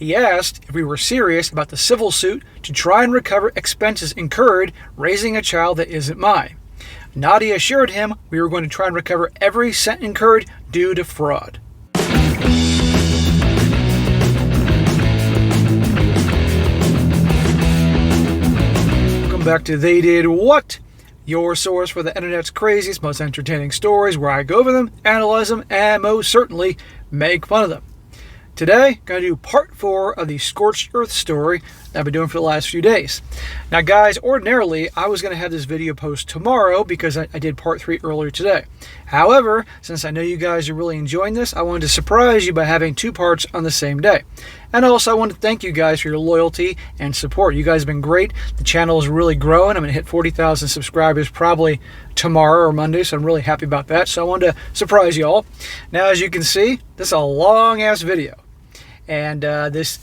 He asked if we were serious about the civil suit to try and recover expenses incurred raising a child that isn't mine. Nadia assured him we were going to try and recover every cent incurred due to fraud. Welcome back to They Did What? Your source for the internet's craziest, most entertaining stories, where I go over them, analyze them, and most certainly make fun of them. Today, going to do part 4 of the Scorched Earth story that I've been doing for the last few days. Now guys, ordinarily, I was going to have this video post tomorrow because I did part 3 earlier today. However, since I know you guys are really enjoying this, I wanted to surprise you by having 2 parts on the same day. And also, I want to thank you guys for your loyalty and support. You guys have been great. The channel is really growing. I'm going to hit 40,000 subscribers probably tomorrow or Monday, so I'm really happy about that. So I wanted to surprise you all. Now, as you can see, this is a long-ass video. And this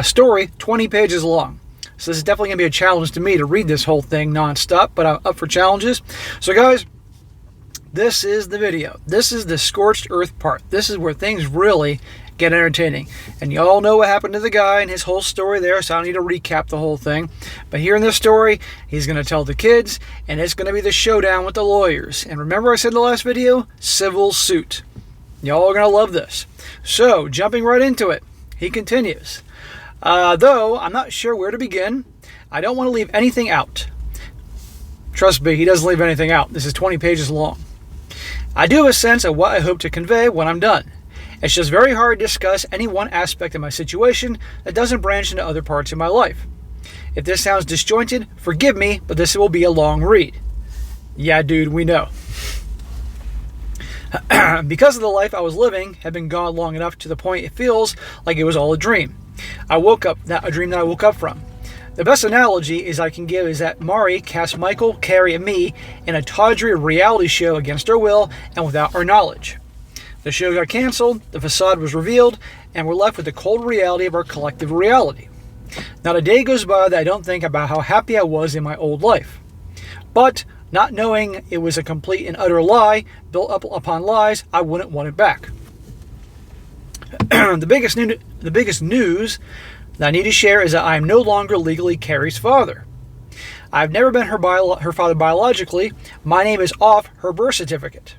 story, 20 pages long. So this is definitely going to be a challenge to me to read this whole thing nonstop, but I'm up for challenges. So guys, this is the video. This is the Scorched Earth part. This is where things really get entertaining. And you all know what happened to the guy and his whole story there, so I don't need to recap the whole thing. But here in this story, he's going to tell the kids, and it's going to be the showdown with the lawyers. And remember I said in the last video, civil suit. Y'all are going to love this. So, jumping right into it. He continues, though I'm not sure where to begin, I don't want to leave anything out. Trust me, he doesn't leave anything out. This is 20 pages long. I do have a sense of what I hope to convey when I'm done. It's just very hard to discuss any one aspect of my situation that doesn't branch into other parts of my life. If this sounds disjointed, forgive me, but this will be a long read. Yeah, dude, we know. Because of the life I was living had been gone long enough to the point it feels like it was all a dream. A dream that I woke up from. The best analogy I can give is that Mari cast Michael, Carrie, and me in a tawdry reality show against our will and without our knowledge. The show got canceled, the facade was revealed, and we're left with the cold reality of our collective reality. Not a day goes by that I don't think about how happy I was in my old life. But not knowing it was a complete and utter lie, built up upon lies, I wouldn't want it back. The biggest news that I need to share is that I am no longer legally Carrie's father. I've never been her father biologically. My name is off her birth certificate.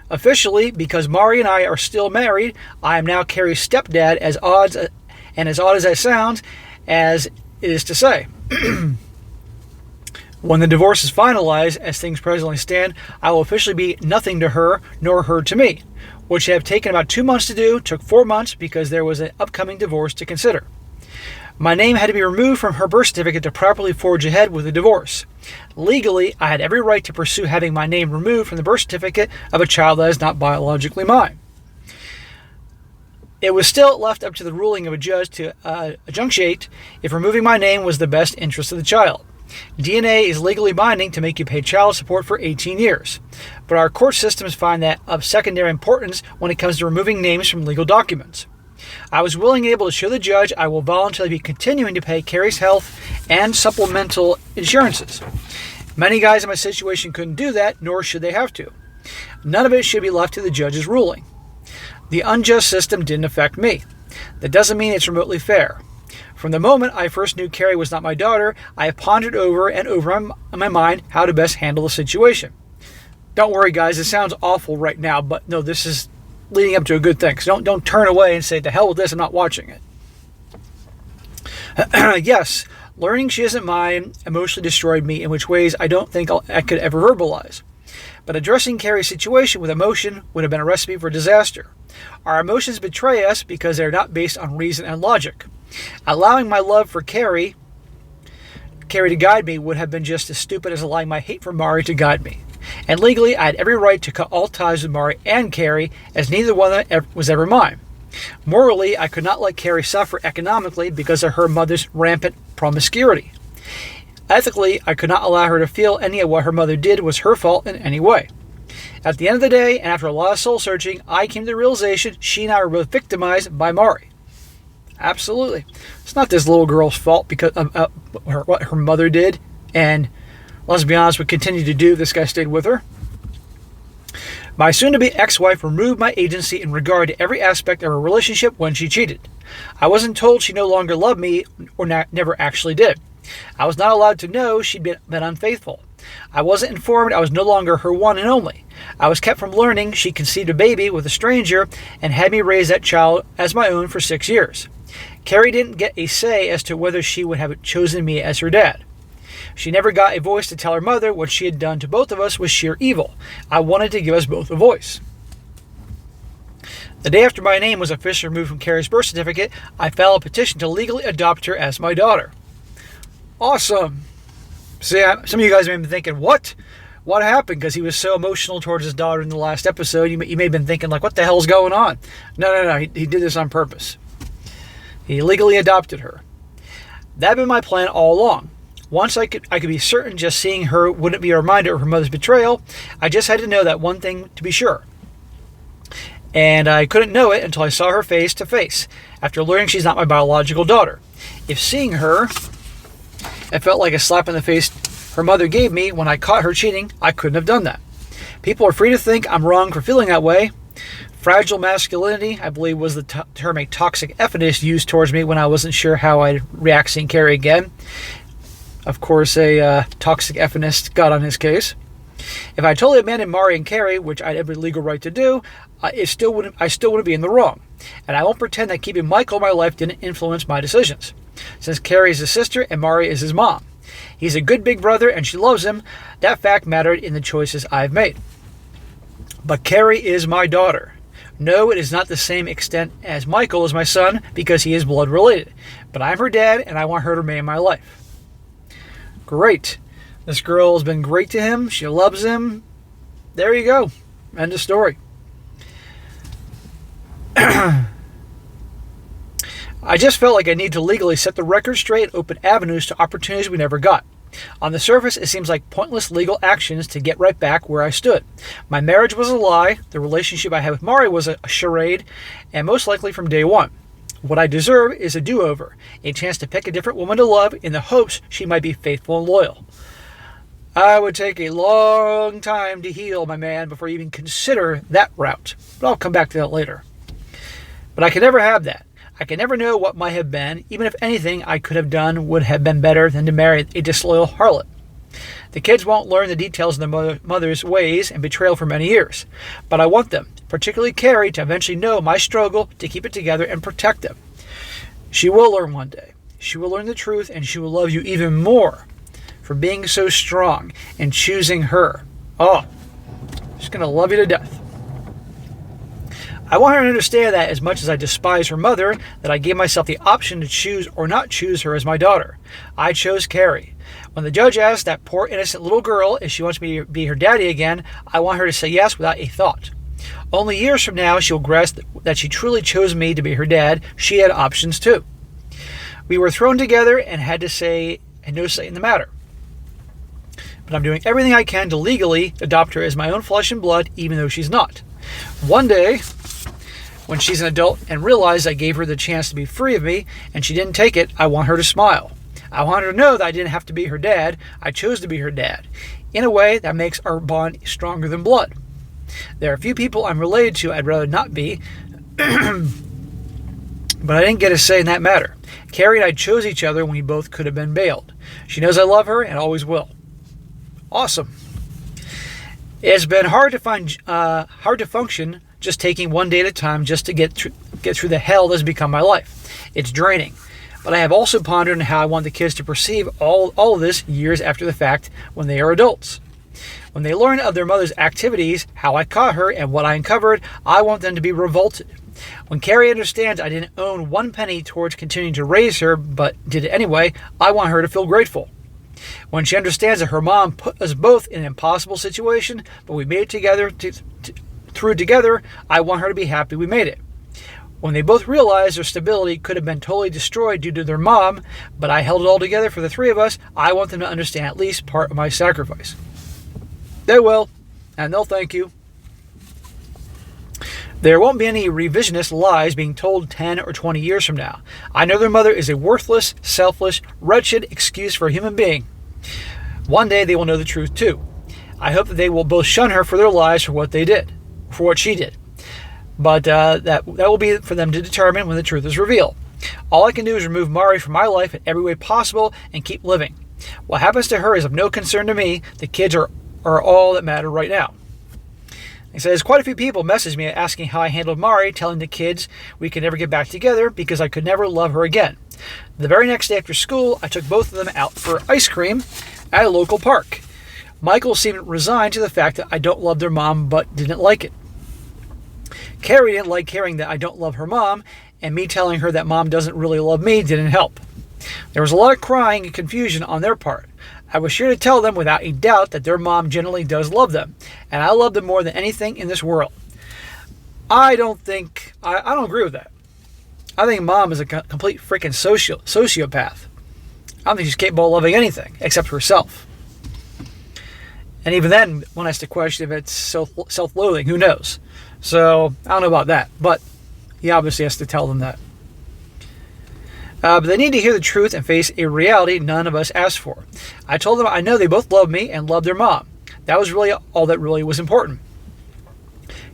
Officially, because Mari and I are still married, I am now Carrie's stepdad, as odd as that sounds, as it is to say. When the divorce is finalized, as things presently stand, I will officially be nothing to her, nor her to me, which have taken about 2 months to do, took 4 months because there was an upcoming divorce to consider. My name had to be removed from her birth certificate to properly forge ahead with the divorce. Legally, I had every right to pursue having my name removed from the birth certificate of a child that is not biologically mine. It was still left up to the ruling of a judge to adjudicate if removing my name was the best interest of the child. DNA is legally binding to make you pay child support for 18 years, but our court systems find that of secondary importance when it comes to removing names from legal documents. I was willing and able to show the judge I will voluntarily be continuing to pay Carrie's health and supplemental insurances. Many guys in my situation couldn't do that, nor should they have to. None of it should be left to the judge's ruling. The unjust system didn't affect me. That doesn't mean it's remotely fair. From the moment I first knew Carrie was not my daughter, I have pondered over and over in my mind how to best handle the situation. Don't worry, guys, it sounds awful right now, but no, this is leading up to a good thing. So don't turn away and say, "To hell with this, I'm not watching it." Yes, learning she isn't mine emotionally destroyed me in which ways I don't think I could ever verbalize. But addressing Carrie's situation with emotion would have been a recipe for disaster. Our emotions betray us because they are not based on reason and logic. Allowing my love for Carrie to guide me would have been just as stupid as allowing my hate for Mari to guide me. And legally, I had every right to cut all ties with Mari and Carrie, as neither one was ever mine. Morally, I could not let Carrie suffer economically because of her mother's rampant promiscuity. Ethically, I could not allow her to feel any of what her mother did was her fault in any way. At the end of the day, and after a lot of soul searching, I came to the realization she and I were both victimized by Mari. Absolutely. It's not this little girl's fault because of what her mother did, and let's be honest, would continue to do if this guy stayed with her. My soon-to-be ex-wife removed my agency in regard to every aspect of our relationship when she cheated. I wasn't told she no longer loved me or never actually did. I was not allowed to know she'd been unfaithful. I wasn't informed I was no longer her one and only. I was kept from learning she conceived a baby with a stranger and had me raise that child as my own for 6 years. Carrie didn't get a say as to whether she would have chosen me as her dad. She never got a voice to tell her mother what she had done to both of us was sheer evil. I wanted to give us both a voice. The day after my name was officially removed from Carrie's birth certificate, I filed a petition to legally adopt her as my daughter. Awesome. See, some of you guys may have been thinking, what? What happened? Because he was so emotional towards his daughter in the last episode. You may have been thinking, like, what the hell's going on? No. He did this on purpose. He legally adopted her. That had been my plan all along. Once I could be certain just seeing her wouldn't be a reminder of her mother's betrayal, I just had to know that one thing to be sure. And I couldn't know it until I saw her face to face, after learning she's not my biological daughter. If seeing her, it felt like a slap in the face her mother gave me when I caught her cheating, I couldn't have done that. People are free to think I'm wrong for feeling that way. Fragile masculinity, I believe, was the term a toxic feminist used towards me when I wasn't sure how I'd react seeing Carrie again. Of course, a toxic feminist got on his case. If I totally abandoned Mari and Carrie, which I had every legal right to do, I still wouldn't be in the wrong. And I won't pretend that keeping Michael in my life didn't influence my decisions, since Carrie is his sister and Mari is his mom. He's a good big brother and she loves him. That fact mattered in the choices I've made. But Carrie is my daughter. No, it is not the same extent as Michael is my son because he is blood related. But I'm her dad and I want her to remain in my life. Great. This girl has been great to him. She loves him. There you go. End of story. I just felt like I need to legally set the record straight and open avenues to opportunities we never got. On the surface, it seems like pointless legal actions to get right back where I stood. My marriage was a lie, the relationship I had with Mari was a charade, and most likely from day one. What I deserve is a do-over, a chance to pick a different woman to love in the hopes she might be faithful and loyal. I would take a long time to heal, my man, before you even consider that route. But I'll come back to that later. But I can never have that. I can never know what might have been, even if anything I could have done would have been better than to marry a disloyal harlot. The kids won't learn the details of their mother's ways and betrayal for many years, but I want them, particularly Carrie, to eventually know my struggle to keep it together and protect them. She will learn one day. She will learn the truth, and she will love you even more for being so strong and choosing her. Oh, she's going to love you to death. I want her to understand that as much as I despise her mother, that I gave myself the option to choose or not choose her as my daughter. I chose Carrie. When the judge asked that poor innocent little girl if she wants me to be her daddy again, I want her to say yes without a thought. Only years from now, she'll grasp that she truly chose me to be her dad. She had options too. We were thrown together and had no say in the matter. But I'm doing everything I can to legally adopt her as my own flesh and blood, even though she's not. One day, when she's an adult and realizes I gave her the chance to be free of me and she didn't take it, I want her to smile. I want her to know that I didn't have to be her dad. I chose to be her dad. In a way that makes our bond stronger than blood. There are a few people I'm related to I'd rather not be, but I didn't get a say in that matter. Carrie and I chose each other when we both could have been bailed. She knows I love her and always will. Awesome. It's been hard to function just taking one day at a time just to get through the hell that's become my life. It's draining. But I have also pondered on how I want the kids to perceive all of this years after the fact when they are adults. When they learn of their mother's activities, how I caught her, and what I uncovered, I want them to be revolted. When Carrie understands I didn't own one penny towards continuing to raise her, but did it anyway, I want her to feel grateful. When she understands that her mom put us both in an impossible situation, but we made it together through together, I want her to be happy we made it. When they both realize their stability could have been totally destroyed due to their mom, but I held it all together for the three of us, I want them to understand at least part of my sacrifice. They will, and they'll thank you. There won't be any revisionist lies being told 10 or 20 years from now. I know their mother is a worthless, selfless, wretched excuse for a human being. One day they will know the truth too. I hope that they will both shun her for their lies for what they did. for what she did. But that will be for them to determine when the truth is revealed. All I can do is remove Mari from my life in every way possible and keep living. What happens to her is of no concern to me. The kids are all that matter right now. He says, quite a few people messaged me asking how I handled Mari, telling the kids we could never get back together because I could never love her again. The very next day after school, I took both of them out for ice cream at a local park. Michael seemed resigned to the fact that I don't love their mom but didn't like it. Carrie didn't like hearing that I don't love her mom, and me telling her that mom doesn't really love me didn't help. There was a lot of crying and confusion on their part. I was sure to tell them without a doubt that their mom generally does love them, and I love them more than anything in this world. I don't agree with that. I think mom is a complete freaking sociopath. I don't think she's capable of loving anything except herself. And even then, one has to question if it's self-loathing. Who knows? So, I don't know about that. But he obviously has to tell them that. But they need to hear the truth and face a reality none of us asked for. I told them I know they both love me and love their mom. That was really all that really was important.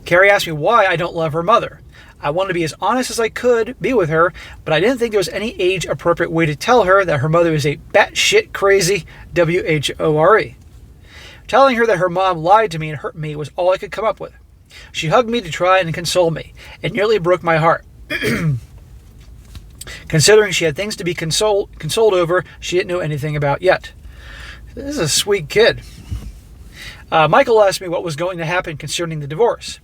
Carrie asked me why I don't love her mother. I wanted to be as honest as I could be with her, but I didn't think there was any age-appropriate way to tell her that her mother is a batshit crazy WHORE. Telling her that her mom lied to me and hurt me was all I could come up with. She hugged me to try and console me. It nearly broke my heart. Considering she had things to be consoled over she didn't know anything about yet. This is a sweet kid. Michael asked me what was going to happen concerning the divorce.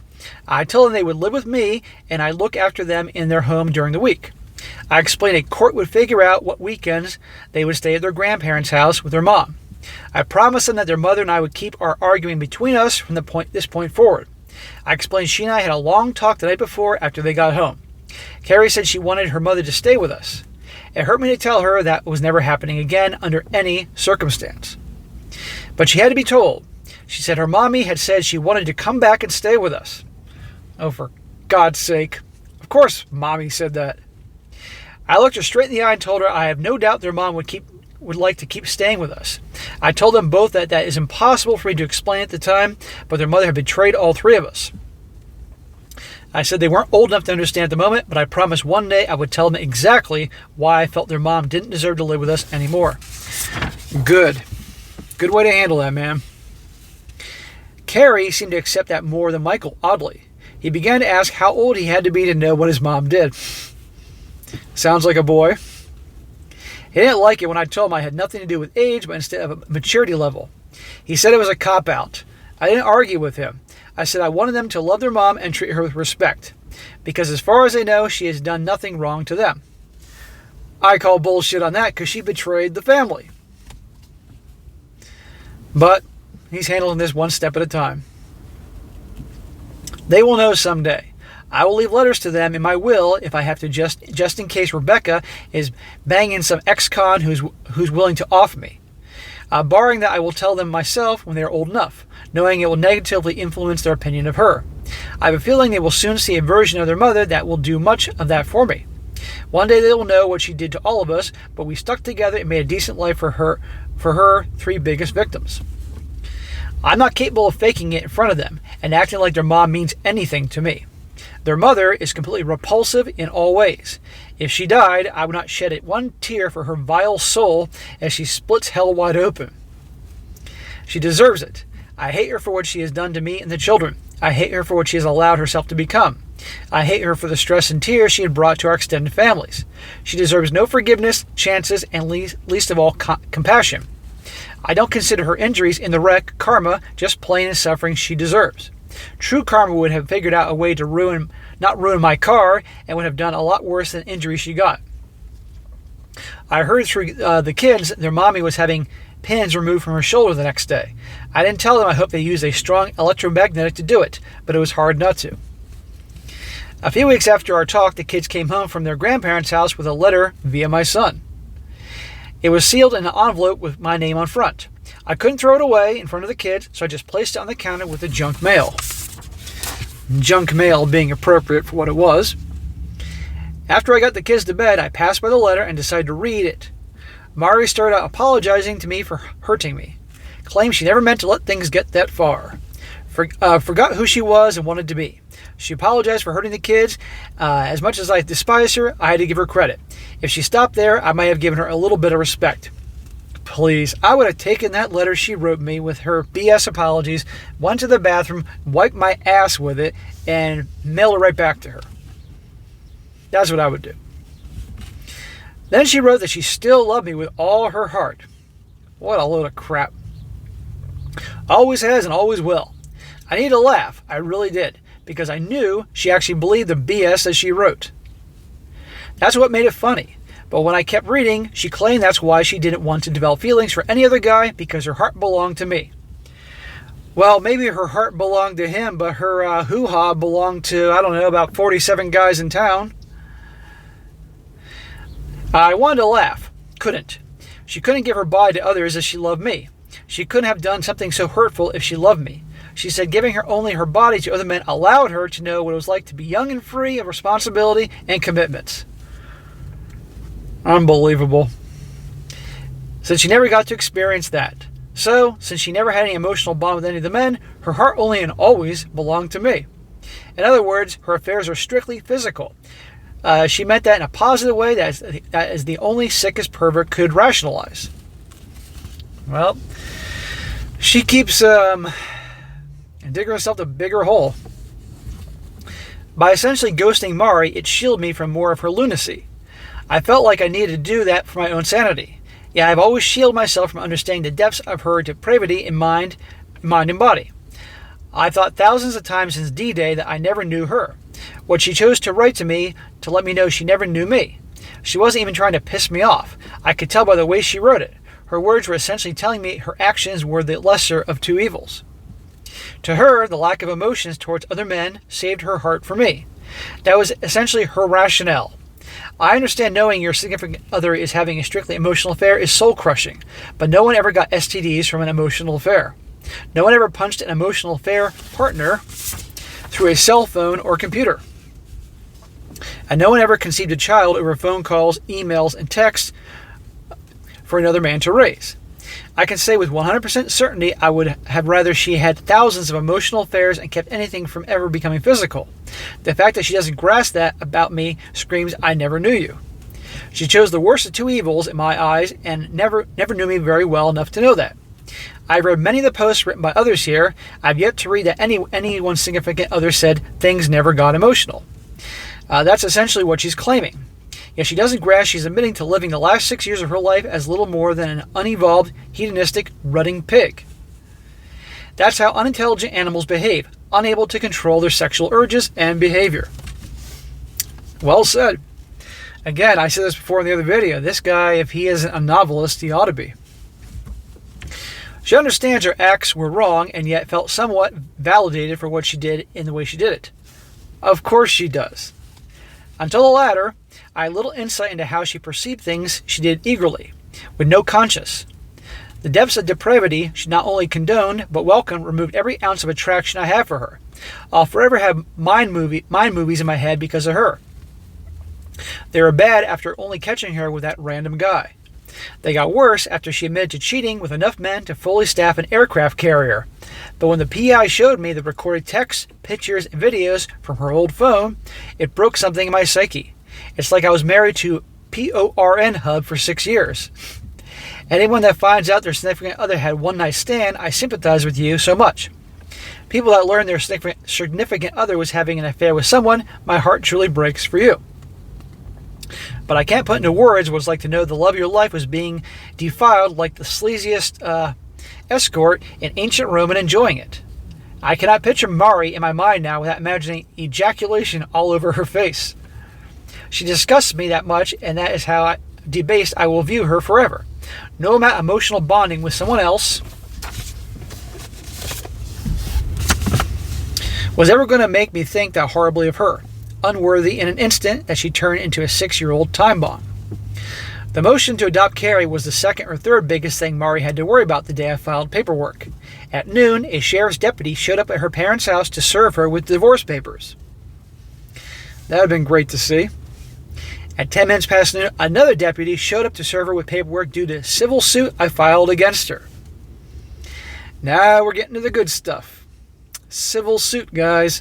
I told them they would live with me and I'd look after them in their home during the week. I explained a court would figure out what weekends they would stay at their grandparents' house with their mom. I promised them that their mother and I would keep our arguing between us from this point forward. I explained she and I had a long talk the night before after they got home. Carrie said she wanted her mother to stay with us. It hurt me to tell her that was never happening again under any circumstance. But she had to be told. She said her mommy had said she wanted to come back and stay with us. Oh, for God's sake. Of course, mommy said that. I looked her straight in the eye and told her I have no doubt their mom would like to keep staying with us. I told them both that is impossible for me to explain at the time, but their mother had betrayed all three of us. I said they weren't old enough to understand at the moment, but I promised one day I would tell them exactly why I felt their mom didn't deserve to live with us anymore. Good. Good way to handle that, man. Carrie seemed to accept that more than Michael, oddly. He began to ask how old he had to be to know what his mom did. Sounds like a boy. He didn't like it when I told him I had nothing to do with age, but instead of a maturity level. He said it was a cop-out. I didn't argue with him. I said I wanted them to love their mom and treat her with respect, because as far as they know, she has done nothing wrong to them. I call bullshit on that because she betrayed the family. But he's handling this one step at a time. They will know someday. I will leave letters to them in my will if I have to, just in case Rebecca is banging some ex-con who's willing to off me. Barring that, I will tell them myself when they are old enough, knowing it will negatively influence their opinion of her. I have a feeling they will soon see a version of their mother that will do much of that for me. One day they will know what she did to all of us, but we stuck together and made a decent life for her three biggest victims. I'm not capable of faking it in front of them and acting like their mom means anything to me. Their mother is completely repulsive in all ways. If she died, I would not shed one tear for her vile soul as she splits hell wide open. She deserves it. I hate her for what she has done to me and the children. I hate her for what she has allowed herself to become. I hate her for the stress and tears she had brought to our extended families. She deserves no forgiveness, chances, and least of all compassion. I don't consider her injuries in the wreck karma, just plain and suffering she deserves. True karma would have figured out a way to not ruin my car and would have done a lot worse than injury she got. I heard through the kids their mommy was having pins removed from her shoulder the next day. I didn't tell them I hope they used a strong electromagnetic to do it, but it was hard not to. A few weeks after our talk, the kids came home from their grandparents' house with a letter via my son. It was sealed in an envelope with my name on front. I couldn't throw it away in front of the kids, so I just placed it on the counter with the junk mail. Junk mail being appropriate for what it was. After I got the kids to bed, I passed by the letter and decided to read it. Mari started out apologizing to me for hurting me. Claimed she never meant to let things get that far. Forgot who she was and wanted to be. She apologized for hurting the kids. As much as I despise her, I had to give her credit. If she stopped there, I might have given her a little bit of respect. Please, I would have taken that letter she wrote me with her BS apologies, went to the bathroom, wiped my ass with it, and mailed it right back to her. That's what I would do. Then she wrote that she still loved me with all her heart. What a load of crap. Always has and always will. I needed to laugh. I really did. Because I knew she actually believed the BS that she wrote. That's what made it funny. But when I kept reading, she claimed that's why she didn't want to develop feelings for any other guy, because her heart belonged to me. Well, maybe her heart belonged to him, but her hoo-ha belonged to, I don't know, about 47 guys in town. I wanted to laugh. Couldn't. She couldn't give her body to others as she loved me. She couldn't have done something so hurtful if she loved me. She said giving her only her body to other men allowed her to know what it was like to be young and free of responsibility and commitments. Unbelievable. Since she never got to experience that. So, since she never had any emotional bond with any of the men, her heart only and always belonged to me. In other words, her affairs are strictly physical. She meant that in a positive way that is the only sickest pervert could rationalize. Well, she keeps digging herself a bigger hole. By essentially ghosting Mari, it shielded me from more of her lunacy. I felt like I needed to do that for my own sanity. Yeah, I've always shielded myself from understanding the depths of her depravity in mind and body. I thought thousands of times since D-Day that I never knew her. What she chose to write to me to let me know she never knew me. She wasn't even trying to piss me off. I could tell by the way she wrote it. Her words were essentially telling me her actions were the lesser of two evils. To her, the lack of emotions towards other men saved her heart for me. That was essentially her rationale. I understand knowing your significant other is having a strictly emotional affair is soul-crushing, but no one ever got STDs from an emotional affair. No one ever punched an emotional affair partner through a cell phone or computer. And no one ever conceived a child over phone calls, emails, and texts for another man to raise. I can say with 100% certainty I would have rather she had thousands of emotional affairs and kept anything from ever becoming physical. The fact that she doesn't grasp that about me screams, I never knew you. She chose the worst of two evils in my eyes and never knew me very well enough to know that. I've read many of the posts written by others here. I've yet to read that anyone's significant other said things never got emotional. That's essentially what she's claiming. Yet she doesn't grasp she's admitting to living the last 6 years of her life as little more than an unevolved, hedonistic, rutting pig. That's how unintelligent animals behave, unable to control their sexual urges and behavior. Well said. Again, I said this before in the other video. This guy, if he isn't a novelist, he ought to be. She understands her acts were wrong and yet felt somewhat validated for what she did in the way she did it. Of course she does. Until the latter, I had little insight into how she perceived things she did eagerly, with no conscience. The depths of depravity she not only condoned, but welcomed, removed every ounce of attraction I have for her. I'll forever have mind movies in my head because of her. They were bad after only catching her with that random guy. They got worse after she admitted to cheating with enough men to fully staff an aircraft carrier. But when the PI showed me the recorded texts, pictures, and videos from her old phone, it broke something in my psyche. It's like I was married to PORN hub for 6 years. Anyone that finds out their significant other had one night stand, I sympathize with you so much. People that learn their significant other was having an affair with someone, my heart truly breaks for you. But I can't put into words what it's like to know the love of your life was being defiled like the sleaziest escort in ancient Rome and enjoying it. I cannot picture Mari in my mind now without imagining ejaculation all over her face. She disgusts me that much, and that is how debased I will view her forever. No amount of emotional bonding with someone else was ever going to make me think that horribly of her. Unworthy in an instant that she turned into a 6-year-old time bomb. The motion to adopt Carrie was the second or third biggest thing Mari had to worry about the day I filed paperwork. At noon, a sheriff's deputy showed up at her parents' house to serve her with divorce papers. That would have been great to see. At 10 minutes past noon, another deputy showed up to serve her with paperwork due to a civil suit I filed against her. Now we're getting to the good stuff. Civil suit, guys.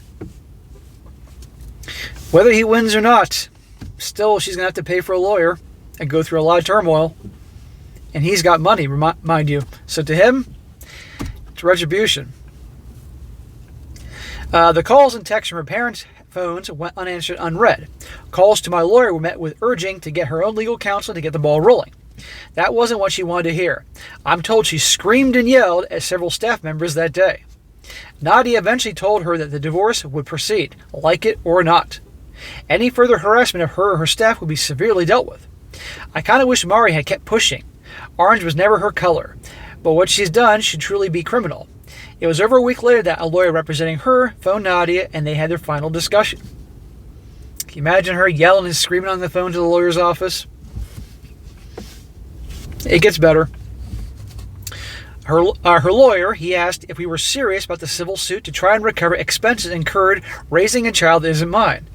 Whether he wins or not, still she's going to have to pay for a lawyer and go through a lot of turmoil. And he's got money, mind you. So to him, it's retribution. The calls and texts from her parents' phones went unanswered, unread. Calls to my lawyer were met with urging to get her own legal counsel to get the ball rolling. That wasn't what she wanted to hear. I'm told she screamed and yelled at several staff members that day. Nadia eventually told her that the divorce would proceed, like it or not. Any further harassment of her or her staff would be severely dealt with. I kind of wish Mari had kept pushing. Orange was never her color, but what she's done should truly be criminal. It was over a week later that a lawyer representing her phoned Nadia and they had their final discussion. Can you imagine her yelling and screaming on the phone to the lawyer's office? It gets better. Her lawyer, he asked if we were serious about the civil suit to try and recover expenses incurred raising a child that isn't mine.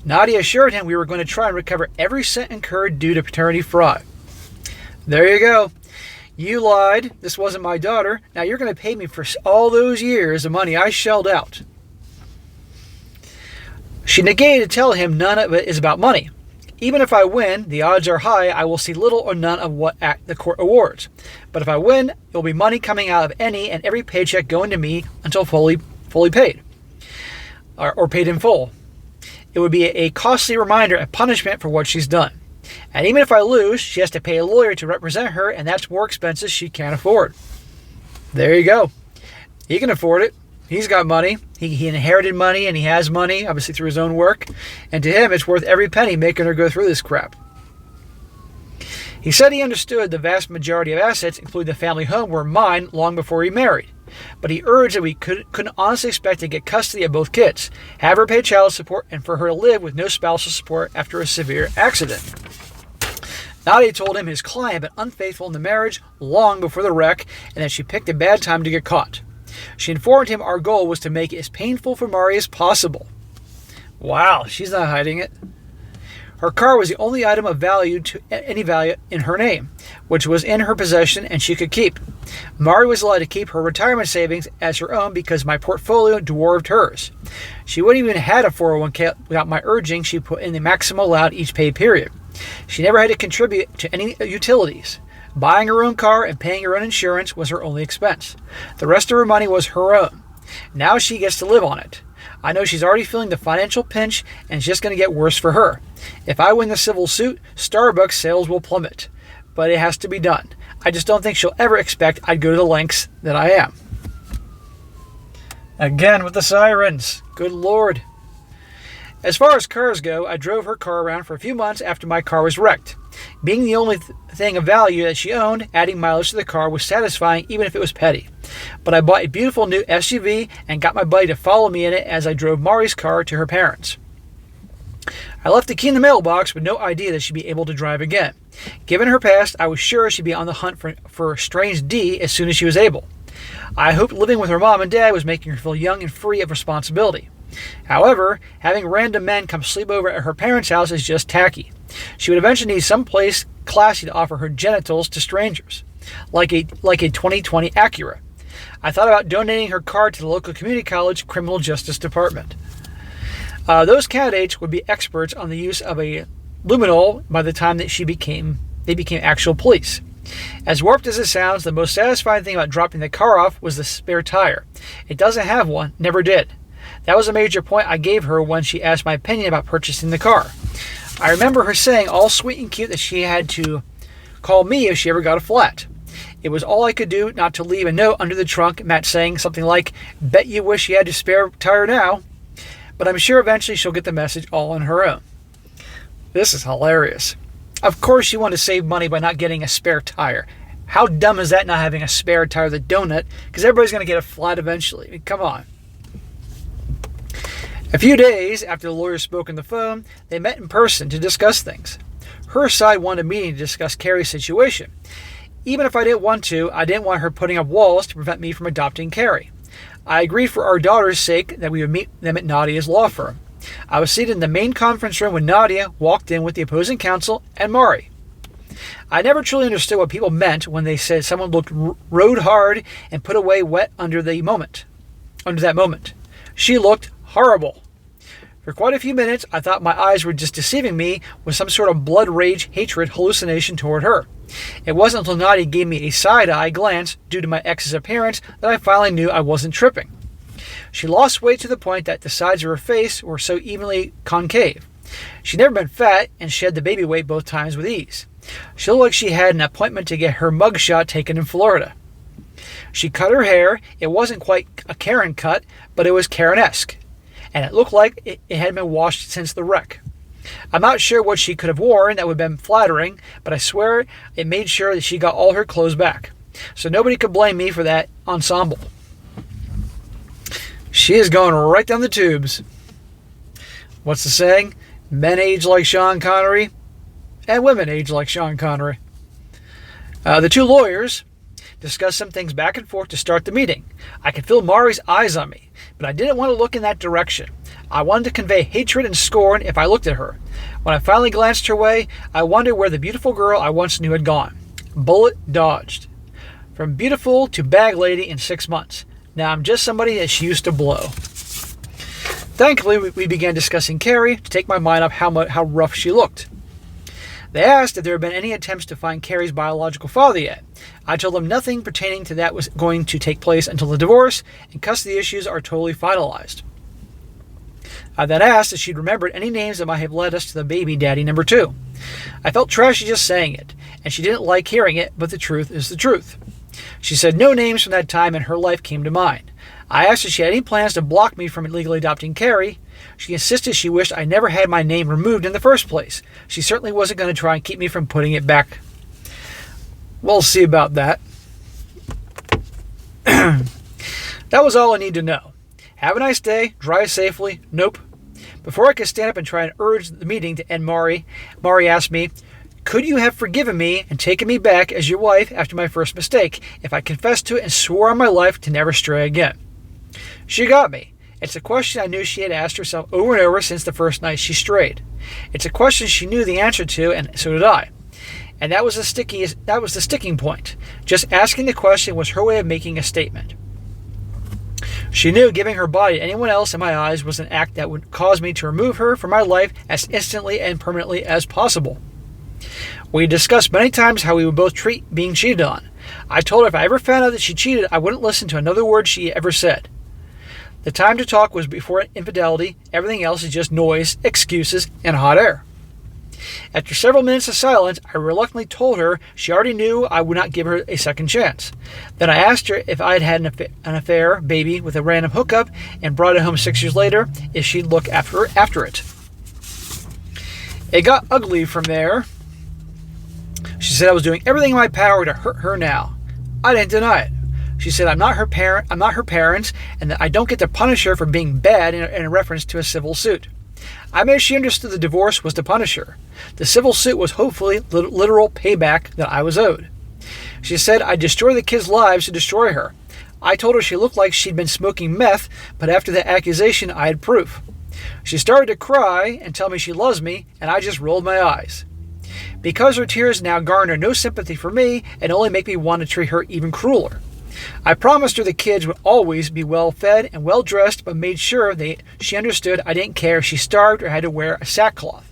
Nadia assured him we were going to try and recover every cent incurred due to paternity fraud. There you go. You lied. This wasn't my daughter. Now you're going to pay me for all those years of money I shelled out. She negated to tell him none of it is about money. Even if I win, the odds are high I will see little or none of what the court awards. But if I win, it will be money coming out of any and every paycheck going to me until fully paid. Or paid in full. It would be a costly reminder and punishment for what she's done. And even if I lose, she has to pay a lawyer to represent her, and that's more expenses she can't afford. There you go. He can afford it. He's got money. He inherited money, and he has money, obviously through his own work. And to him, it's worth every penny making her go through this crap. He said he understood the vast majority of assets, including the family home, were mine long before he married. But he urged that we couldn't honestly expect to get custody of both kids, have her pay child support, and for her to live with no spousal support after a severe accident. Nadia told him his client had been unfaithful in the marriage long before the wreck and that she picked a bad time to get caught. She informed him our goal was to make it as painful for Mari as possible. Wow, she's not hiding it. Her car was the only item of value to any value in her name, which was in her possession and she could keep. Mari was allowed to keep her retirement savings as her own because my portfolio dwarfed hers. She wouldn't even have had a 401k without my urging she put in the maximum allowed each pay period. She never had to contribute to any utilities. Buying her own car and paying her own insurance was her only expense. The rest of her money was her own. Now she gets to live on it. I know she's already feeling the financial pinch and it's just going to get worse for her. If I win the civil suit, Starbucks sales will plummet. But it has to be done. I just don't think she'll ever expect I'd go to the lengths that I am. Again with the sirens. Good Lord. As far as cars go, I drove her car around for a few months after my car was wrecked. Being the only thing of value that she owned, adding mileage to the car was satisfying even if it was petty. But I bought a beautiful new SUV and got my buddy to follow me in it as I drove Mari's car to her parents. I left the key in the mailbox with no idea that she'd be able to drive again. Given her past, I was sure she'd be on the hunt for strange D as soon as she was able. I hoped living with her mom and dad was making her feel young and free of responsibility. However, having random men come sleep over at her parents' house is just tacky. She would eventually need some place classy to offer her genitals to strangers, like a 2020 Acura. I thought about donating her car to the local community college criminal justice department. Those candidates would be experts on the use of a luminol by the time that they became actual police. As warped as it sounds, the most satisfying thing about dropping the car off was the spare tire. It doesn't have one, never did. That was a major point I gave her when she asked my opinion about purchasing the car. I remember her saying all sweet and cute that she had to call me if she ever got a flat. It was all I could do not to leave a note under the trunk, Matt saying something like, "Bet you wish you had a spare tire now." But I'm sure eventually she'll get the message all on her own. This is hilarious. Of course you want to save money by not getting a spare tire. How dumb is that, not having a spare tire, the donut? Because everybody's going to get a flat eventually. I mean, come on. A few days after the lawyers spoke on the phone, they met in person to discuss things. Her side wanted a meeting to discuss Carrie's situation. Even if I didn't want to, I didn't want her putting up walls to prevent me from adopting Carrie. I agreed for our daughter's sake that we would meet them at Nadia's law firm. I was seated in the main conference room when Nadia walked in with the opposing counsel and Mari. I never truly understood what people meant when they said someone looked rode hard and put away wet under that moment. She looked horrible. For quite a few minutes, I thought my eyes were just deceiving me with some sort of blood rage, hatred, hallucination toward her. It wasn't until Nadia gave me a side-eye glance due to my ex's appearance that I finally knew I wasn't tripping. She lost weight to the point that the sides of her face were so evenly concave. She'd never been fat and shed the baby weight both times with ease. She looked like she had an appointment to get her mugshot taken in Florida. She cut her hair. It wasn't quite a Karen cut, but it was Karen-esque, and it looked like it had been washed since the wreck. I'm not sure what she could have worn that would have been flattering, but I swear it made sure that she got all her clothes back. So nobody could blame me for that ensemble. She is going right down the tubes. What's the saying? Men age like Sean Connery, and women age like Sean Connery. The two lawyers discussed some things back and forth to start the meeting. I could feel Mari's eyes on me, but I didn't want to look in that direction. I wanted to convey hatred and scorn if I looked at her. When I finally glanced her way, I wondered where the beautiful girl I once knew had gone. Bullet dodged. From beautiful to bag lady in 6 months. Now I'm just somebody that she used to blow. Thankfully, we began discussing Carrie to take my mind off how rough she looked. They asked if there had been any attempts to find Carrie's biological father yet. I told them nothing pertaining to that was going to take place until the divorce, and custody issues are totally finalized. I then asked if she'd remembered any names that might have led us to the baby daddy number 2. I felt trashy just saying it, and she didn't like hearing it, but the truth is the truth. She said no names from that time in her life came to mind. I asked if she had any plans to block me from illegally adopting Carrie. She insisted she wished I never had my name removed in the first place. She certainly wasn't going to try and keep me from putting it back. We'll see about that. That was all I need to know. Have a nice day. Drive safely. Nope. Before I could stand up and try and urge the meeting to end, Mari asked me, could you have forgiven me and taken me back as your wife after my first mistake if I confessed to it and swore on my life to never stray again? She got me. It's a question I knew she had asked herself over and over since the first night she strayed. It's a question she knew the answer to, and so did I. And that was the sticking point. Just asking the question was her way of making a statement. She knew giving her body to anyone else in my eyes was an act that would cause me to remove her from my life as instantly and permanently as possible. We discussed many times how we would both treat being cheated on. I told her if I ever found out that she cheated, I wouldn't listen to another word she ever said. The time to talk was before infidelity. Everything else is just noise, excuses, and hot air. After several minutes of silence, I reluctantly told her she already knew I would not give her a second chance. Then I asked her if I had had an affair, baby, with a random hookup and brought it home 6 years later, if she'd look after it. It got ugly from there. She said I was doing everything in my power to hurt her now. I didn't deny it. She said I'm not her parents, and that I don't get to punish her for being bad in a reference to a civil suit. I made she understood the divorce was to punish her. The civil suit was hopefully literal payback that I was owed. She said I'd destroy the kids' lives to destroy her. I told her she looked like she'd been smoking meth, but after the accusation I had proof. She started to cry and tell me she loves me, and I just rolled my eyes. Because her tears now garner no sympathy for me and only make me want to treat her even crueler. I promised her the kids would always be well fed and well dressed, but made sure she understood I didn't care if she starved or had to wear a sackcloth.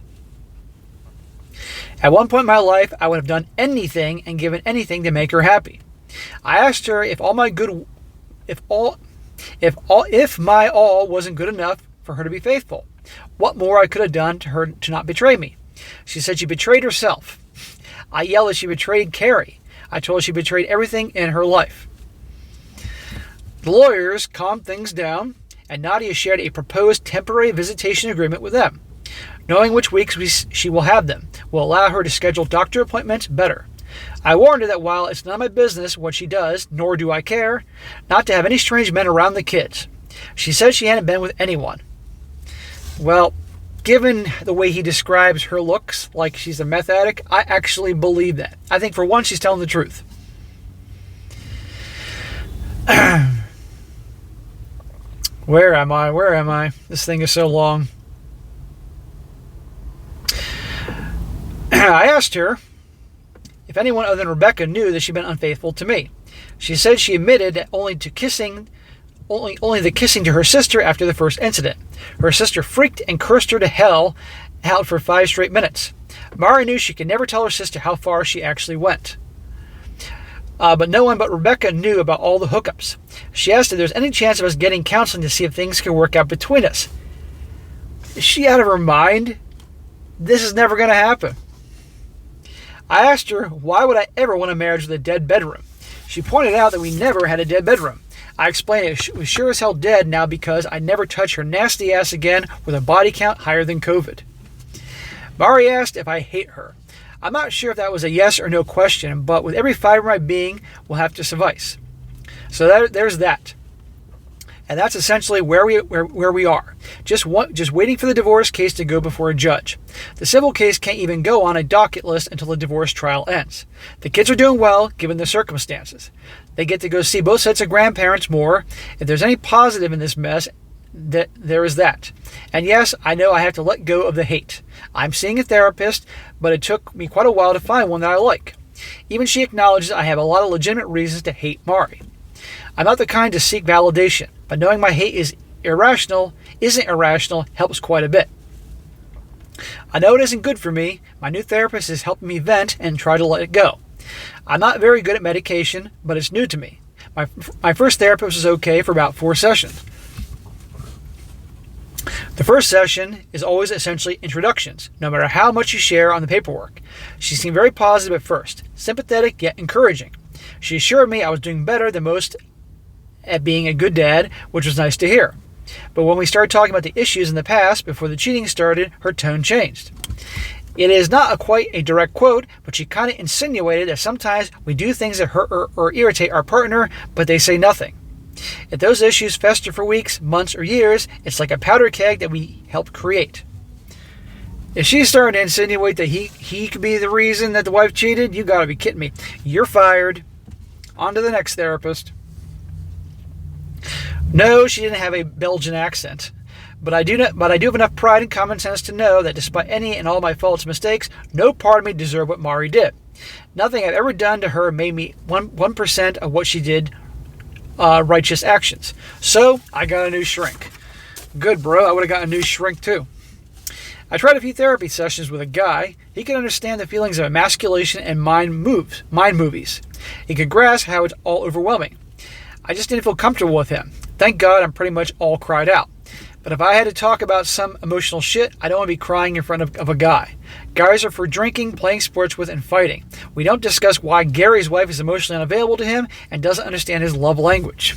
At one point in my life, I would have done anything and given anything to make her happy. I asked her if my all wasn't good enough for her to be faithful, what more I could have done to her to not betray me. She said she betrayed herself. I yelled that she betrayed Carrie. I told her she betrayed everything in her life. The lawyers calmed things down, and Nadia shared a proposed temporary visitation agreement with them. Knowing which weeks she will have them will allow her to schedule doctor appointments better. I warned her that while it's none of my business what she does, nor do I care, not to have any strange men around the kids. She said she hadn't been with anyone. Well, given the way he describes her looks like she's a meth addict, I actually believe that. I think for once she's telling the truth. Where am I? This thing is so long. I asked her if anyone other than Rebecca knew that she'd been unfaithful to me. She said she admitted that only to kissing only the kissing to her sister after the first incident. Her sister freaked and cursed her to hell out for 5 straight minutes. Mari knew she could never tell her sister how far she actually went. But no one but Rebecca knew about all the hookups. She asked if there's any chance of us getting counseling to see if things can work out between us. Is she out of her mind? This is never going to happen. I asked her, why would I ever want a marriage with a dead bedroom? She pointed out that we never had a dead bedroom. I explained it was sure as hell dead now because I never touch her nasty ass again with a body count higher than COVID. Mari asked if I hate her. I'm not sure if that was a yes or no question, but with every fiber of my being will have to suffice. So there's that. And that's essentially where we are. Just waiting for the divorce case to go before a judge. The civil case can't even go on a docket list until the divorce trial ends. The kids are doing well, given the circumstances. They get to go see both sets of grandparents more. If there's any positive in this mess, there is that. And yes, I know I have to let go of the hate. I'm seeing a therapist, but it took me quite a while to find one that I like. Even she acknowledges I have a lot of legitimate reasons to hate Mari. I'm not the kind to seek validation, but knowing my hate isn't irrational helps quite a bit. I know it isn't good for me. My new therapist is helping me vent and try to let it go. I'm not very good at medication, but it's new to me. My first therapist was okay for about 4 sessions. The first session is always essentially introductions, no matter how much you share on the paperwork. She seemed very positive at first, sympathetic yet encouraging. She assured me I was doing better than most at being a good dad, which was nice to hear. But when we started talking about the issues in the past, before the cheating started, her tone changed. It is not quite a direct quote, but she kind of insinuated that sometimes we do things that hurt or irritate our partner, but they say nothing. If those issues fester for weeks, months, or years, it's like a powder keg that we helped create. If she's starting to insinuate that he could be the reason that the wife cheated, you gotta be kidding me. You're fired. On to the next therapist. No, she didn't have a Belgian accent. But I do have enough pride and common sense to know that despite any and all my faults and mistakes, no part of me deserved what Mari did. Nothing I've ever done to her made me 1% of what she did righteous actions. So I got a new shrink. Good, bro. I would have got a new shrink too. I tried a few therapy sessions with a guy. He could understand the feelings of emasculation and mind movies. He could grasp how it's all overwhelming. I just didn't feel comfortable with him. Thank God I'm pretty much all cried out. But if I had to talk about some emotional shit, I don't want to be crying in front of a guy. Guys are for drinking, playing sports with, and fighting. We don't discuss why Gary's wife is emotionally unavailable to him and doesn't understand his love language.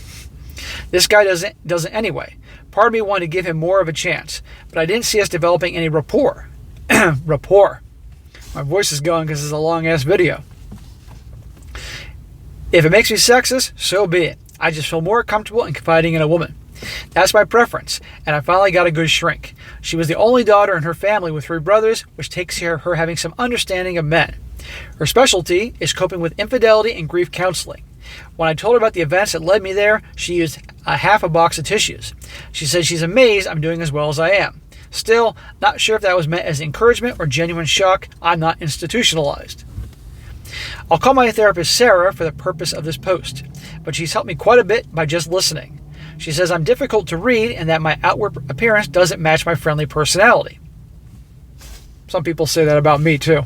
This guy doesn't anyway. Part of me wanted to give him more of a chance, but I didn't see us developing any rapport. Rapport. My voice is going because it's a long-ass video. If it makes me sexist, so be it. I just feel more comfortable in confiding in a woman. That's my preference, and I finally got a good shrink. She was the only daughter in her family with 3 brothers, which takes care of her having some understanding of men. Her specialty is coping with infidelity and grief counseling. When I told her about the events that led me there, she used half a box of tissues. She said she's amazed I'm doing as well as I am. Still, not sure if that was meant as encouragement or genuine shock. I'm not institutionalized. I'll call my therapist Sarah for the purpose of this post, but she's helped me quite a bit by just listening. She says I'm difficult to read and that my outward appearance doesn't match my friendly personality. Some people say that about me too.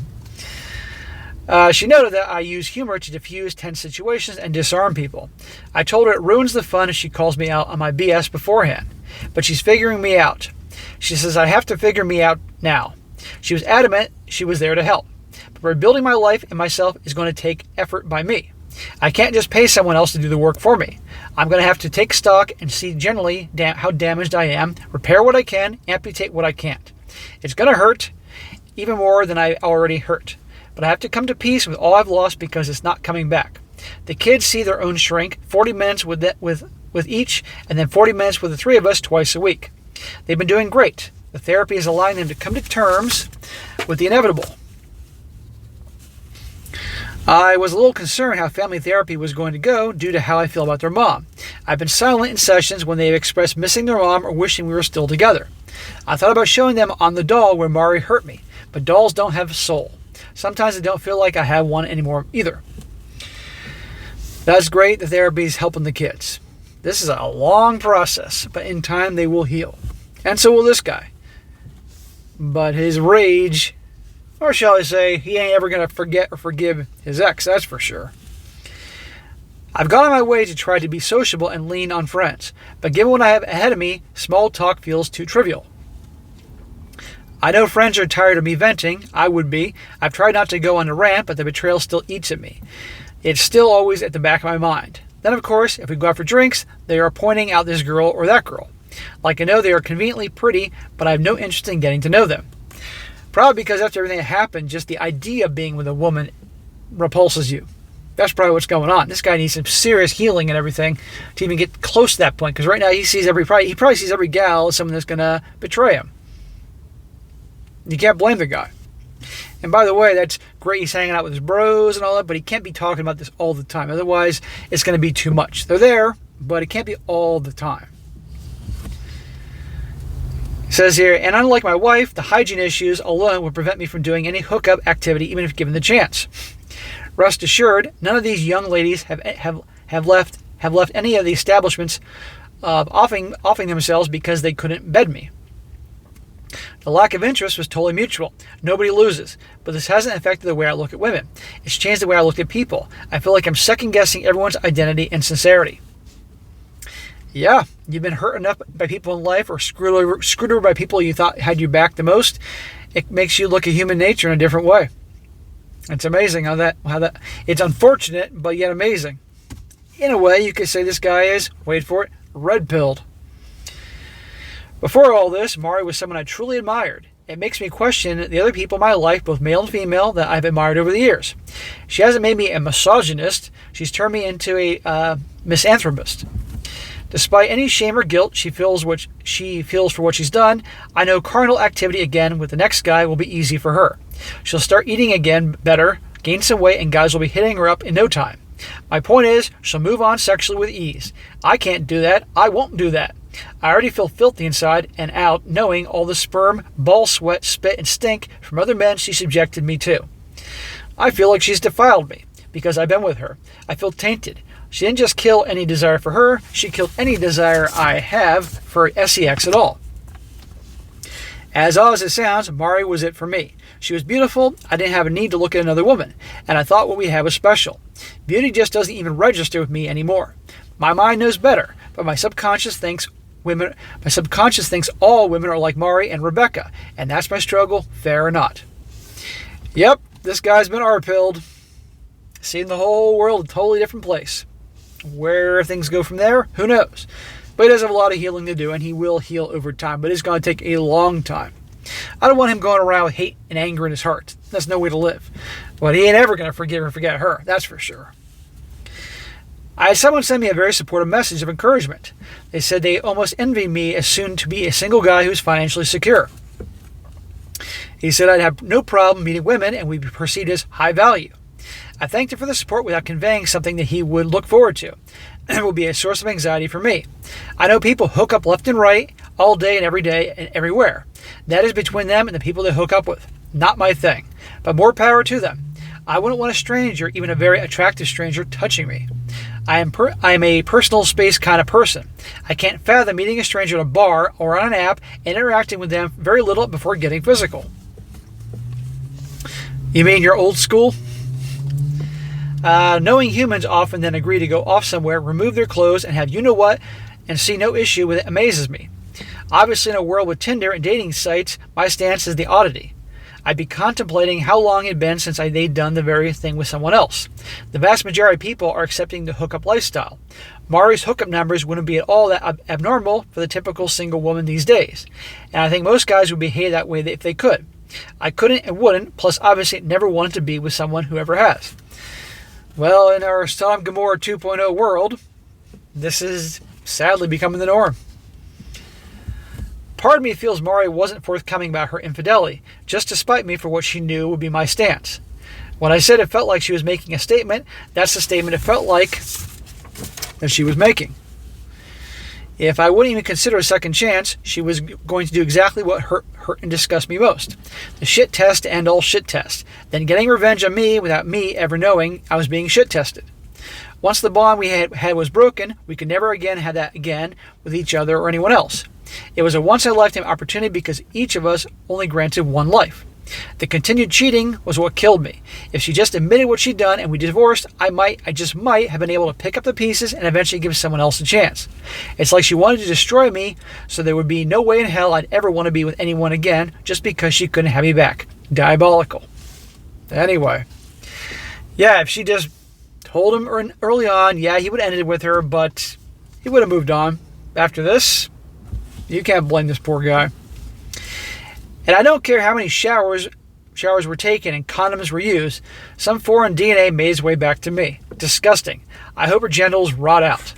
She noted that I use humor to diffuse tense situations and disarm people. I told her it ruins the fun if she calls me out on my BS beforehand, but she's figuring me out. She says I have to figure me out now. She was adamant she was there to help, but rebuilding my life and myself is going to take effort by me. I can't just pay someone else to do the work for me. I'm going to have to take stock and see generally how damaged I am, repair what I can, amputate what I can't. It's going to hurt, even more than I already hurt. But I have to come to peace with all I've lost because it's not coming back. The kids see their own shrink, 40 minutes with each, and then 40 minutes with the 3 of us twice a week. They've been doing great. The therapy is allowing them to come to terms with the inevitable. I was a little concerned how family therapy was going to go due to how I feel about their mom. I've been silent in sessions when they have expressed missing their mom or wishing we were still together. I thought about showing them on the doll where Mari hurt me, but dolls don't have a soul. Sometimes I don't feel like I have one anymore either. That's great. The therapy is helping the kids. This is a long process, but in time they will heal. And so will this guy. But his rage, or shall I say, he ain't ever going to forget or forgive his ex, that's for sure. I've gone on my way to try to be sociable and lean on friends, but given what I have ahead of me, small talk feels too trivial. I know friends are tired of me venting. I would be. I've tried not to go on a rant, but the betrayal still eats at me. It's still always at the back of my mind. Then, of course, if we go out for drinks, they are pointing out this girl or that girl. Like I know they are conveniently pretty, but I have no interest in getting to know them. Probably because after everything that happened, just the idea of being with a woman repulses you. That's probably what's going on. This guy needs some serious healing and everything to even get close to that point. Because right now he probably sees every gal as someone that's going to betray him. You can't blame the guy. And by the way, that's great. He's hanging out with his bros and all that, but he can't be talking about this all the time. Otherwise, it's going to be too much. They're there, but it can't be all the time. It says here, and unlike my wife, the hygiene issues alone would prevent me from doing any hookup activity, even if given the chance. Rest assured, none of these young ladies have left any of the establishments offering themselves because they couldn't bed me. The lack of interest was totally mutual. Nobody loses. But this hasn't affected the way I look at women. It's changed the way I look at people. I feel like I'm second-guessing everyone's identity and sincerity. Yeah, you've been hurt enough by people in life or screwed over by people you thought had your back the most. It makes you look at human nature in a different way. It's amazing how that it's unfortunate, but yet amazing. In a way, you could say this guy is, wait for it, red-pilled. Before all this, Mari was someone I truly admired. It makes me question the other people in my life, both male and female, that I've admired over the years. She hasn't made me a misogynist. She's turned me into a misanthropist. Despite any shame or guilt she feels for what she's done, I know carnal activity again with the next guy will be easy for her. She'll start eating again better, gain some weight, and guys will be hitting her up in no time. My point is, she'll move on sexually with ease. I can't do that. I won't do that. I already feel filthy inside and out, knowing all the sperm, ball sweat, spit, and stink from other men she subjected me to. I feel like she's defiled me, because I've been with her. I feel tainted. She didn't just kill any desire for her, she killed any desire I have for sex at all. As odd as it sounds, Mari was it for me. She was beautiful, I didn't have a need to look at another woman, and I thought what we had was special. Beauty just doesn't even register with me anymore. My mind knows better, but my subconscious thinks all women are like Mari and Rebecca, and that's my struggle, fair or not. Yep, this guy's been R-pilled. Seen the whole world a totally different place. Where things go from there, who knows? But he does have a lot of healing to do, and he will heal over time, but it's going to take a long time. I don't want him going around with hate and anger in his heart. That's no way to live. But he ain't ever going to forgive or forget her, that's for sure. I had someone send me a very supportive message of encouragement. They said they almost envy me as soon to be a single guy who's financially secure. He said I'd have no problem meeting women and we'd be perceived as high value. I thanked him for the support without conveying something that he would look forward to. It will be a source of anxiety for me. I know people hook up left and right, all day and everywhere. That is between them and the people they hook up with. Not my thing. But more power to them. I wouldn't want a stranger, even a very attractive stranger, touching me. I am a personal space kind of person. I can't fathom meeting a stranger at a bar or on an app and interacting with them very little before getting physical. You mean you're old school? Knowing humans often then agree to go off somewhere, remove their clothes, and have you-know-what, and see no issue with it amazes me. Obviously, in a world with Tinder and dating sites, my stance is the oddity. I'd be contemplating how long it'd been since they'd done the very thing with someone else. The vast majority of people are accepting the hookup lifestyle. Mari's hookup numbers wouldn't be at all that abnormal for the typical single woman these days. And I think most guys would behave that way if they could. I couldn't and wouldn't, plus obviously never wanted to be with someone who ever has. Well, in our Sodom and Gomorrah 2.0 world, this is sadly becoming the norm. Part of me feels Mari wasn't forthcoming about her infidelity, just to spite me for what she knew would be my stance. When I said it felt like she was making a statement, that's the statement it felt like that she was making. If I wouldn't even consider a second chance, she was going to do exactly what hurt and disgust me most. The shit test to end all shit tests. Then getting revenge on me without me ever knowing I was being shit tested. Once the bond we had was broken, we could never again have that again with each other or anyone else. It was a once-in-a-lifetime opportunity because each of us only granted one life. The continued cheating was what killed me. If she just admitted what she'd done and we divorced, I just might have been able to pick up the pieces and eventually give someone else a chance. It's like she wanted to destroy me, so there would be no way in hell I'd ever want to be with anyone again just because she couldn't have me back. Diabolical. Anyway, yeah, if she just told him early on, yeah, he would have ended with her, but he would have moved on. After this, you can't blame this poor guy. And I don't care how many showers were taken and condoms were used, some foreign DNA made its way back to me. Disgusting. I hope her genitals rot out.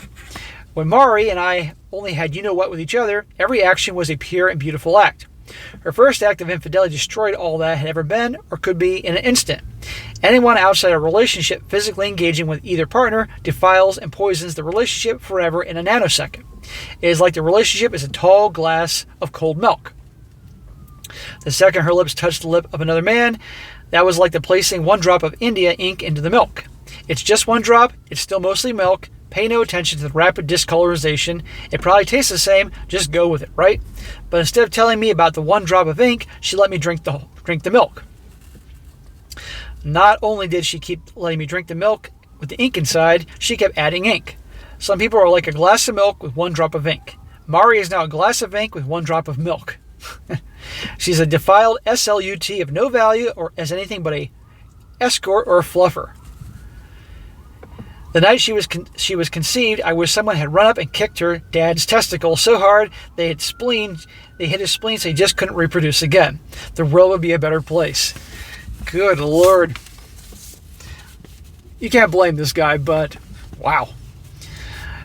When Mari and I only had you-know-what with each other, every action was a pure and beautiful act. Her first act of infidelity destroyed all that had ever been or could be in an instant. Anyone outside a relationship physically engaging with either partner defiles and poisons the relationship forever in a nanosecond. It is like the relationship is a tall glass of cold milk. The second her lips touched the lip of another man, that was like the placing one drop of India ink into the milk. It's just one drop, it's still mostly milk. Pay no attention to the rapid discolorization. It probably tastes the same, just go with it, right? But instead of telling me about the one drop of ink, she let me drink the milk. Not only did she keep letting me drink the milk with the ink inside, she kept adding ink. Some people are like a glass of milk with one drop of ink. Mari is now a glass of ink with one drop of milk. She's a defiled SLUT of no value or as anything but a escort or a fluffer. The night she was conceived, I wish someone had run up and kicked her dad's testicle so hard they hit his spleen so he just couldn't reproduce again. The world would be a better place. Good Lord. You can't blame this guy, but wow.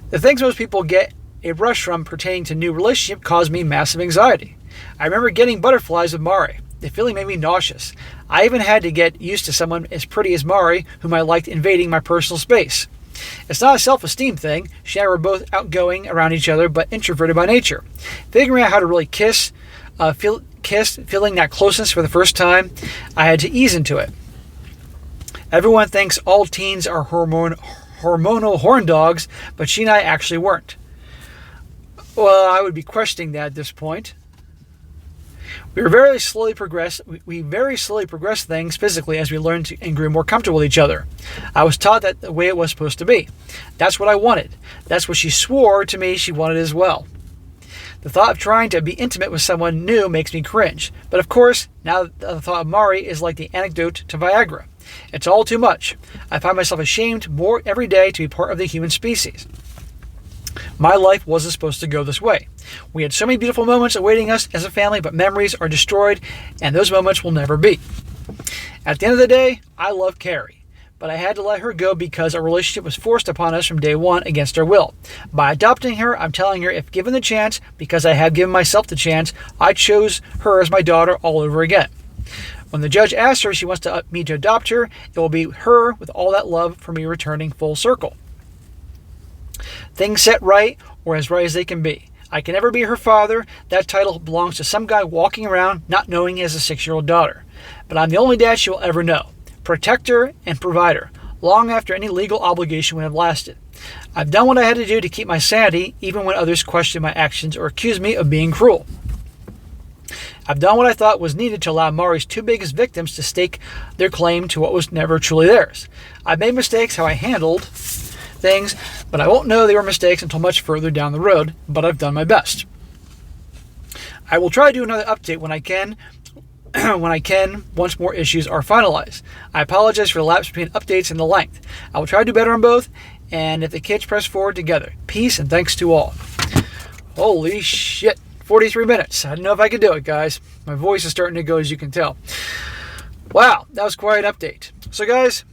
The things most people get a rush from pertaining to new relationship caused me massive anxiety. I remember getting butterflies with Mari. The feeling made me nauseous. I even had to get used to someone as pretty as Mari, whom I liked invading my personal space. It's not a self-esteem thing. She and I were both outgoing around each other, but introverted by nature. Figuring out how to really feeling that closeness for the first time, I had to ease into it. Everyone thinks all teens are hormonal horn dogs, but she and I actually weren't. Well, I would be questioning that at this point. We very slowly progressed things physically as we learned and grew more comfortable with each other. I was taught that the way it was supposed to be. That's what I wanted. That's what she swore to me she wanted as well. The thought of trying to be intimate with someone new makes me cringe. But of course, now the thought of Mari is like the antidote to Viagra. It's all too much. I find myself ashamed more every day to be part of the human species. My life wasn't supposed to go this way. We had so many beautiful moments awaiting us as a family, but memories are destroyed, and those moments will never be. At the end of the day, I love Carrie, but I had to let her go because our relationship was forced upon us from day one against our will. By adopting her, I'm telling her if given the chance, because I have given myself the chance, I chose her as my daughter all over again. When the judge asks her if she wants me to adopt her, it will be her with all that love for me returning full circle. Things set right, or as right as they can be. I can never be her father. That title belongs to some guy walking around not knowing he has a 6-year-old daughter. But I'm the only dad she will ever know. Protector and provider, long after any legal obligation would have lasted. I've done what I had to do to keep my sanity, even when others question my actions or accuse me of being cruel. I've done what I thought was needed to allow Mari's two biggest victims to stake their claim to what was never truly theirs. I've made mistakes how I handled things, but I won't know they were mistakes until much further down the road, but I've done my best. I will try to do another update when I can, once more issues are finalized. I apologize for the lapse between updates and the length. I will try to do better on both, and if the kids press forward together. Peace and thanks to all. Holy shit, 43 minutes. I don't know if I can do it, guys. My voice is starting to go, as you can tell. Wow, that was quite an update. So guys,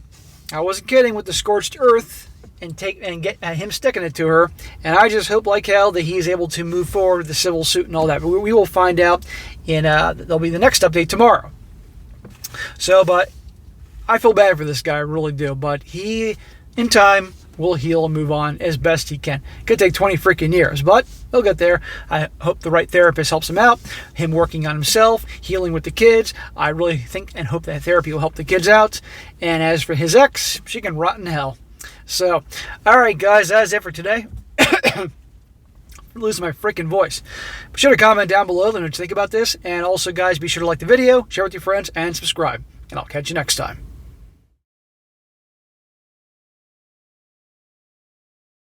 I wasn't kidding with the scorched earth and get him sticking it to her, and I just hope like hell that he's able to move forward with the civil suit and all that. But we will find out in there'll be the next update tomorrow. So, but I feel bad for this guy, I really do. But he, in time, will heal and move on as best he can. It could take 20 freaking years, but he'll get there. I hope the right therapist helps him out. Him working on himself, healing with the kids. I really think and hope that therapy will help the kids out. And as for his ex, she can rot in hell. So, all right, guys, that's it for today. Losing my freaking voice. Be sure to comment down below what you think about this. And also, guys, be sure to like the video, share with your friends, and subscribe. And I'll catch you next time.